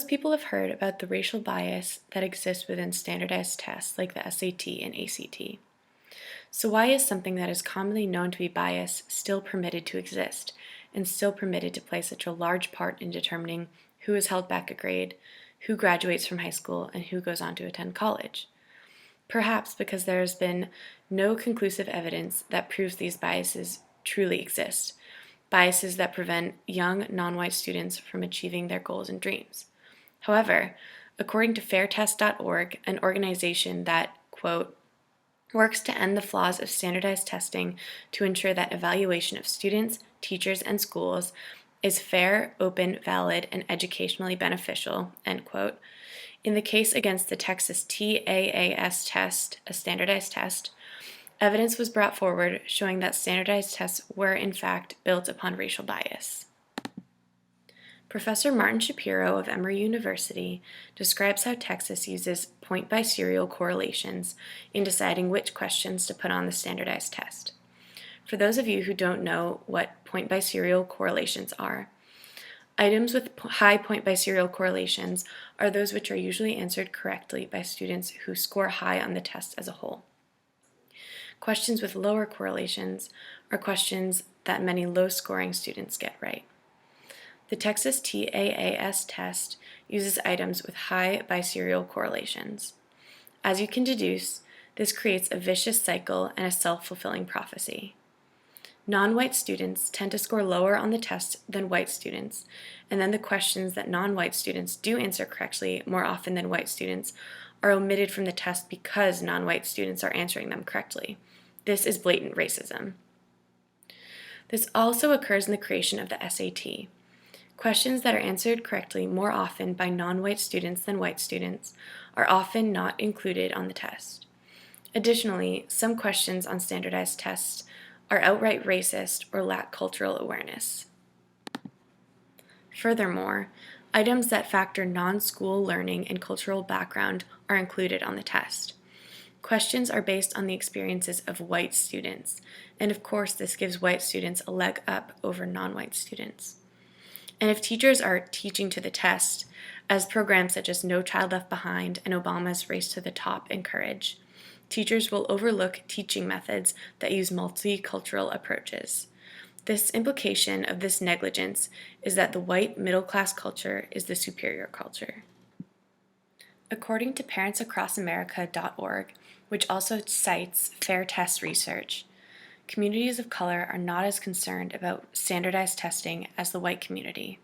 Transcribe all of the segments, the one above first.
Most people have heard about the racial bias that exists within standardized tests like the SAT and ACT. So why is something that is commonly known to be biased still permitted to exist and still permitted to play such a large part in determining who is held back a grade, who graduates from high school, and who goes on to attend college? Perhaps because there has been no conclusive evidence that proves these biases truly exist, biases that prevent young non-white students from achieving their goals and dreams. However, according to fairtest.org, an organization that, quote, works to end the flaws of standardized testing to ensure that evaluation of students, teachers, and schools is fair, open, valid, and educationally beneficial, end quote. In the case against the Texas TAAS test, a standardized test, evidence was brought forward showing that standardized tests were in fact built upon racial bias. Professor Martin Shapiro of Emory University describes how Texas uses point-by-serial correlations in deciding which questions to put on the standardized test. For those of you who don't know what point-by-serial correlations are, items with high point-by-serial correlations are those which are usually answered correctly by students who score high on the test as a whole. Questions with lower correlations are questions that many low-scoring students get right. The Texas TAAS test uses items with high biserial correlations. As you can deduce, this creates a vicious cycle and a self-fulfilling prophecy. Non-white students tend to score lower on the test than white students, and then the questions that non-white students do answer correctly more often than white students are omitted from the test because non-white students are answering them correctly. This is blatant racism. This also occurs in the creation of the SAT. Questions that are answered correctly more often by non-white students than white students are often not included on the test. Additionally, some questions on standardized tests are outright racist or lack cultural awareness. Furthermore, items that factor non-school learning and cultural background are included on the test. Questions are based on the experiences of white students, and of course this gives white students a leg up over non-white students. And if teachers are teaching to the test, as programs such as No Child Left Behind and Obama's Race to the Top encourage, teachers will overlook teaching methods that use multicultural approaches. This implication of this negligence is that the white middle-class culture is the superior culture. According to parentsacrossamerica.org, which also cites Fair Test research, communities of color are not as concerned about standardized testing as the white community.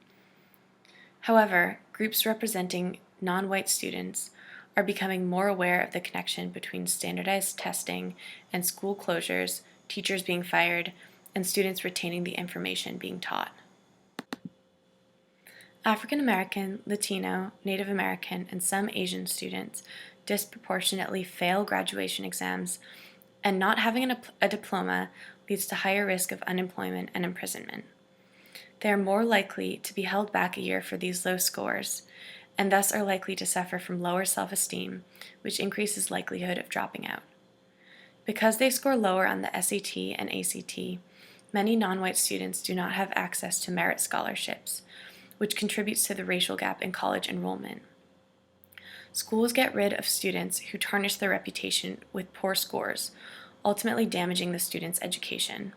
However, groups representing non-white students are becoming more aware of the connection between standardized testing and school closures, teachers being fired, and students retaining the information being taught. African American, Latino, Native American, and some Asian students disproportionately fail graduation exams, and not having a diploma leads to higher risk of unemployment and imprisonment. They are more likely to be held back a year for these low scores, and thus are likely to suffer from lower self-esteem, which increases likelihood of dropping out. Because they score lower on the SAT and ACT, many non-white students do not have access to merit scholarships, which contributes to the racial gap in college enrollment. Schools get rid of students who tarnish their reputation with poor scores, ultimately damaging the student's education.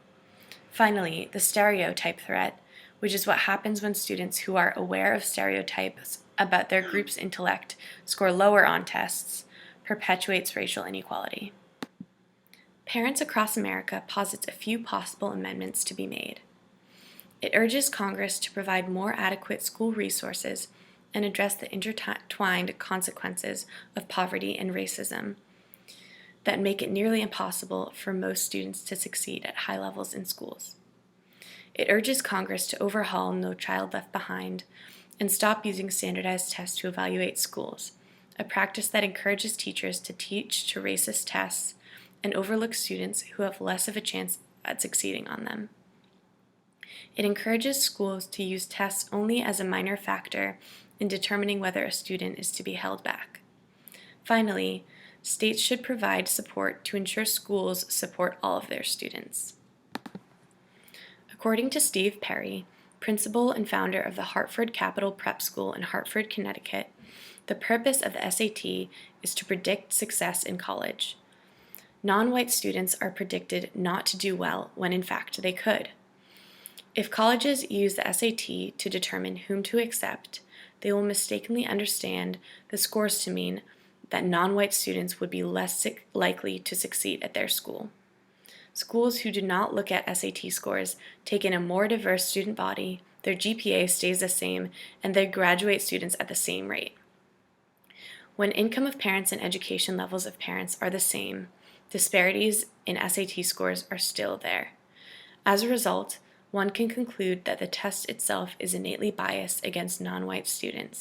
Finally, the stereotype threat, which is what happens when students who are aware of stereotypes about their group's intellect score lower on tests, perpetuates racial inequality. Parents Across America posits a few possible amendments to be made. It urges Congress to provide more adequate school resources and address the intertwined consequences of poverty and racism that make it nearly impossible for most students to succeed at high levels in schools. It urges Congress to overhaul No Child Left Behind and stop using standardized tests to evaluate schools, a practice that encourages teachers to teach to racist tests and overlooks students who have less of a chance at succeeding on them. It encourages schools to use tests only as a minor factor in determining whether a student is to be held back. Finally, states should provide support to ensure schools support all of their students. According to Steve Perry, principal and founder of the Hartford Capital Prep School in Hartford, Connecticut, the purpose of the SAT is to predict success in college. Non-white students are predicted not to do well when in fact they could. If colleges use the SAT to determine whom to accept, they will mistakenly understand the scores to mean that non-white students would be less likely to succeed at their school. Schools who do not look at SAT scores take in a more diverse student body, their GPA stays the same, and they graduate students at the same rate. When income of parents and education levels of parents are the same, disparities in SAT scores are still there. As a result, one can conclude that the test itself is innately biased against non-white students.